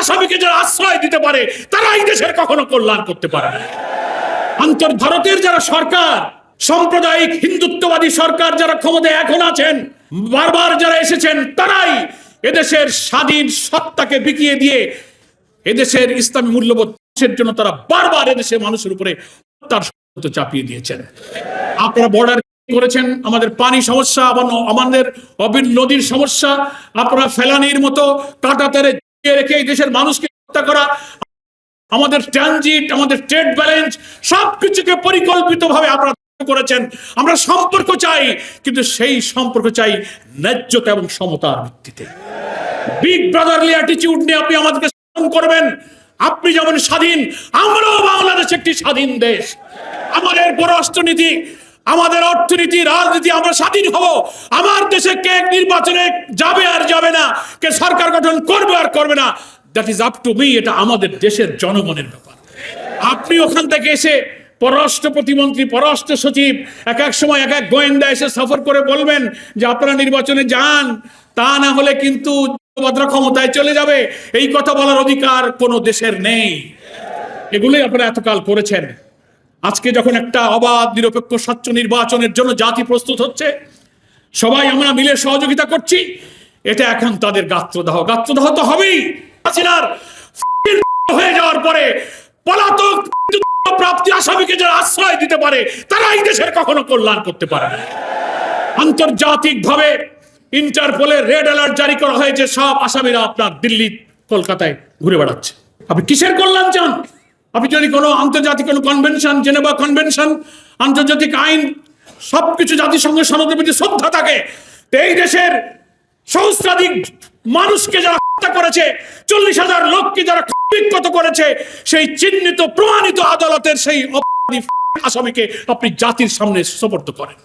আসামিকে যারা আশ্রয় দিতে পারে তারাই দেশের কখনো কল্যাণ করতে পারে না। ভারতের যারা সরকার, সাম্প্রদায়িক হিন্দুত্ববাদী সরকার যারা ক্ষমতায় এখন আছেন, বারবার যারা এসেছেন, তারাই এদেশের স্বাধীন সত্তাকে বিকিয়ে দিয়ে এদেশের ইসলামী মূল্যবোধের জন্য তারা বারবার এদেশের মানুষের উপরে তার চাপিয়ে দিয়েছেন। আপনারা বর্ডার করেছেন, আমাদের পানি সমস্যা, আমাদের অবিন নদীর সমস্যা, আপনারা ফেলানির মতো কাঁটাতারে রেখে এই দেশের মানুষকে হত্যা করা, আমাদের ট্রানজিট, আমাদের ট্রেড ব্যালেন্স সবকিছুকে পরিকল্পিতভাবে আপনারা করেছেন। আমরা সম্পর্ক চাই, কিন্তু সেই সম্পর্ক চাই ন্যায্যতা এবং সমতার ভিত্তিতে। বিগ ব্রাদারলি অ্যাটিটিউড নিয়ে আপনি আমাদেরকে শাসন করবেন। আপনি যেমন স্বাধীন, আমরাও বাংলাদেশ একটি স্বাধীন দেশ। আমাদের পররাষ্ট্রনীতি, আমাদের অর্থনীতি, রাজনীতি, আমরা স্বাধীন হব। আমার দেশে কে নির্বাচনে যাবে আর যাবে না, কে সরকার গঠন করবে আর করবে না, that is up to me. এটা আমাদের দেশের জনগণের ব্যাপার। আপনি ওখান থেকে এসে পররাষ্ট্র প্রতিমন্ত্রী, পররাষ্ট্র সচিব, এক এক সময় এক এক গোয়েন্দা এসে সফর করে বলবেন যে আপনারা নির্বাচনে যান, তা না হলে কিন্তু ক্ষমতায় চলে যাবে। এই কথা বলার অধিকার কোনো দেশের নেই। এগুলোই আপনারা এতকাল করেছেন। আজকে যখন একটা অবাধ, নিরপেক্ষ, স্বচ্ছ নির্বাচনের জন্য জাতি প্রস্তুত হচ্ছে, সবাই আমরা মিলে সহযোগিতা করছি, এটা এখন তাদের গাত্রদাহ তো হবেই। হয়ে যাওয়ার পরে পলাতক প্রাপ্তি আসামিকে যারা আশ্রয় দিতে পারে তারাই দেশের কখনো কল্যাণ করতে পারে না। আন্তর্জাতিকভাবে ইন্টারপোলের রেড অ্যালার্ট জারি করা হয়েছে, সব আসামিরা আপনার দিল্লি, কলকাতায় ঘুরে বেড়াচ্ছে। আপনি কিসের কল্যাণ চান? আপনি যদি কোনো আন্তর্জাতিক কোনো কনভেনশন, জেনেভা কনভেনশন, আন্তর্জাতিক আইন, সবকিছু জাতিসংঘের সনদের প্রতি শ্রদ্ধা থাকে, এই দেশের সহস্রাধিক মানুষকে যারা হত্যা করেছে, 40,000 লোককে যারা বিক্ষত করেছে, সেই চিহ্নিত প্রমাণিত আদালতের সেই অপরাধী আসামিকে আপনি জাতির সামনে সোপর্দ করেন।